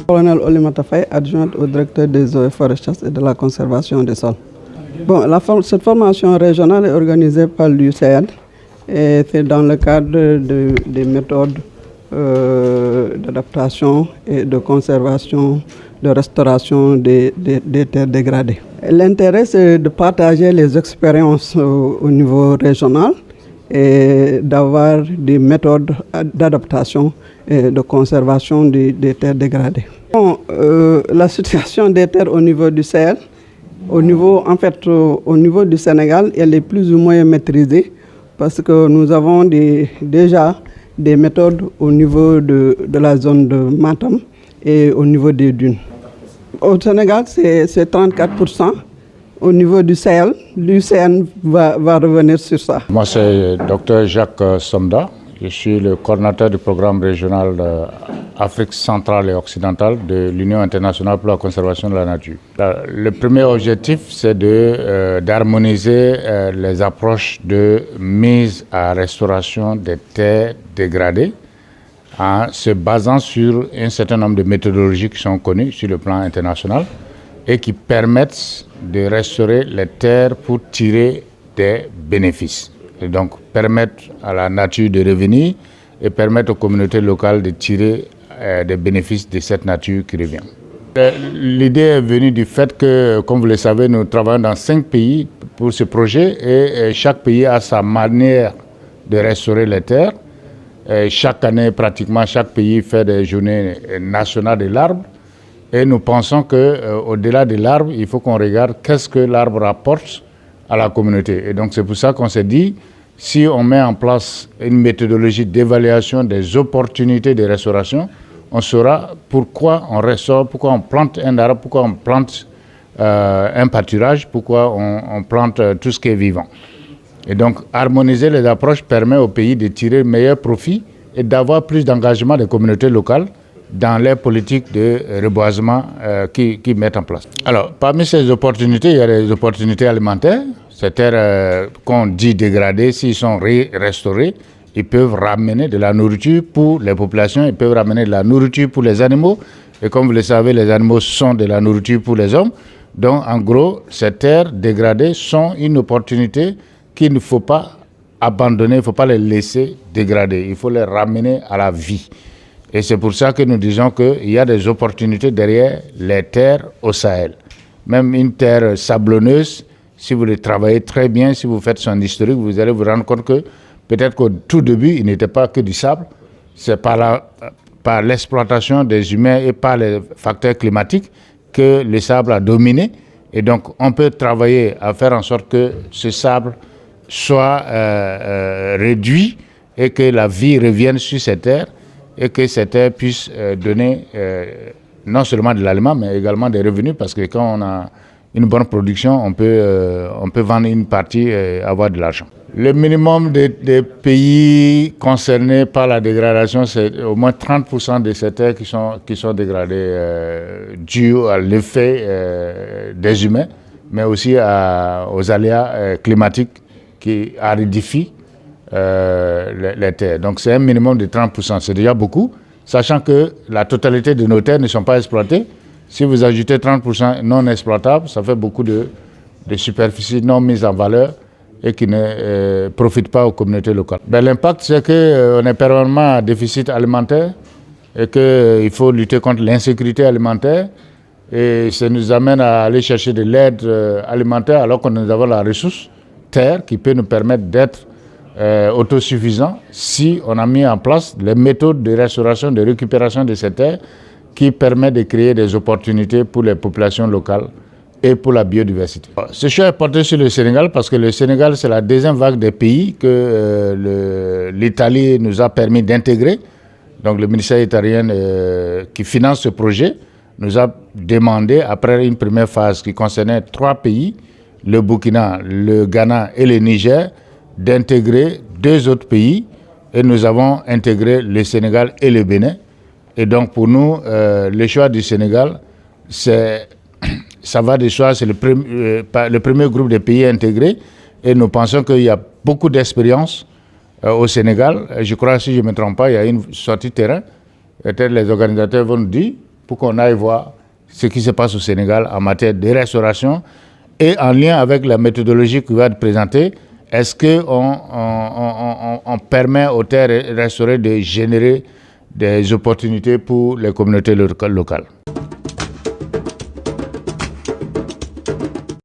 Colonel Olimata Faye, adjointe au directeur des eaux et forêts et de la conservation des sols. Bon, cette formation régionale est organisée par l'UCN et c'est dans le cadre des méthodes d'adaptation et de conservation, de restauration des terres dégradées. L'intérêt, c'est de partager les expériences au niveau régional et d'avoir des méthodes d'adaptation et de conservation des terres dégradées. Bon, la situation des terres au niveau du Sahel, au niveau du Sénégal, elle est plus ou moins maîtrisée parce que nous avons déjà des méthodes au niveau de la zone de Matam et au niveau des dunes. Au Sénégal, c'est 34%. Au niveau du Sahel, l'UCN va revenir sur ça. Moi, c'est Dr Jacques Somda. Je suis le coordinateur du programme régional Afrique centrale et occidentale de l'Union internationale pour la conservation de la nature. Le premier objectif, c'est d'harmoniser les approches de mise à restauration des terres dégradées en se basant sur un certain nombre de méthodologies qui sont connues sur le plan international et qui permettent de restaurer les terres pour tirer des bénéfices. Et donc permettre à la nature de revenir et permettre aux communautés locales de tirer des bénéfices de cette nature qui revient. L'idée est venue du fait que, comme vous le savez, nous travaillons dans 5 pays pour ce projet et chaque pays a sa manière de restaurer les terres. Et chaque année, pratiquement, chaque pays fait des journées nationales de l'arbre. Et nous pensons qu'au-delà de l'arbre, il faut qu'on regarde qu'est-ce que l'arbre rapporte à la communauté. Et donc c'est pour ça qu'on s'est dit, si on met en place une méthodologie d'évaluation des opportunités de restauration, on saura pourquoi on restaure, pourquoi on plante un arbre, pourquoi on plante un pâturage, pourquoi on plante tout ce qui est vivant. Et donc harmoniser les approches permet au pays de tirer meilleur profit et d'avoir plus d'engagement des communautés locales dans les politiques de reboisement qu'ils mettent en place. Alors, parmi ces opportunités, il y a des opportunités alimentaires. Ces terres qu'on dit dégradées, s'ils sont restaurés, ils peuvent ramener de la nourriture pour les populations, ils peuvent ramener de la nourriture pour les animaux. Et comme vous le savez, les animaux sont de la nourriture pour les hommes. Donc, en gros, ces terres dégradées sont une opportunité qu'il ne faut pas abandonner, il ne faut pas les laisser dégrader. Il faut les ramener à la vie. Et c'est pour ça que nous disons qu'il y a des opportunités derrière les terres au Sahel. Même une terre sablonneuse, si vous les travaillez très bien, si vous faites son historique, vous allez vous rendre compte que peut-être qu'au tout début, il n'était pas que du sable. C'est par l'exploitation des humains et par les facteurs climatiques que le sable a dominé. Et donc, on peut travailler à faire en sorte que ce sable soit réduit et que la vie revienne sur ces terres et que ces terres puissent donner non seulement de l'aliment, mais également des revenus, parce que quand on a une bonne production, on peut vendre une partie et avoir de l'argent. Le minimum des pays concernés par la dégradation, c'est au moins 30% de ces terres qui sont dégradées dû à l'effet des humains, mais aussi aux aléas climatiques qui aridifient les terres. Donc c'est un minimum de 30%, c'est déjà beaucoup, sachant que la totalité de nos terres ne sont pas exploitées. Si vous ajoutez 30% non exploitables, ça fait beaucoup de superficies non mises en valeur et qui ne profitent pas aux communautés locales. L'impact, c'est qu'on est permanentement à déficit alimentaire et qu'il faut lutter contre l'insécurité alimentaire. Et ça nous amène à aller chercher de l'aide alimentaire alors que nous avons la ressource terre qui peut nous permettre d'être autosuffisants si on a mis en place les méthodes de restauration, de récupération de ces terres qui permettent de créer des opportunités pour les populations locales et pour la biodiversité. Ce choix est porté sur le Sénégal parce que le Sénégal, c'est la deuxième vague des pays que l'Italie nous a permis d'intégrer. Donc le ministère italien qui finance ce projet nous a demandé, après une première phase qui concernait 3 pays, le Burkina, le Ghana et le Niger, d'intégrer 2 autres pays. Et nous avons intégré le Sénégal et le Bénin. Et donc pour nous, le choix du Sénégal, ça va de soi, c'est le premier groupe de pays intégrés. Et nous pensons qu'il y a beaucoup d'expérience au Sénégal. Je crois, si je ne me trompe pas, il y a une sortie de terrain. Peut-être les organisateurs vont nous dire pour qu'on aille voir ce qui se passe au Sénégal en matière de restauration et en lien avec la méthodologie qui va être présentée. Est-ce qu'on permet aux terres restaurées de générer des opportunités pour les communautés locales?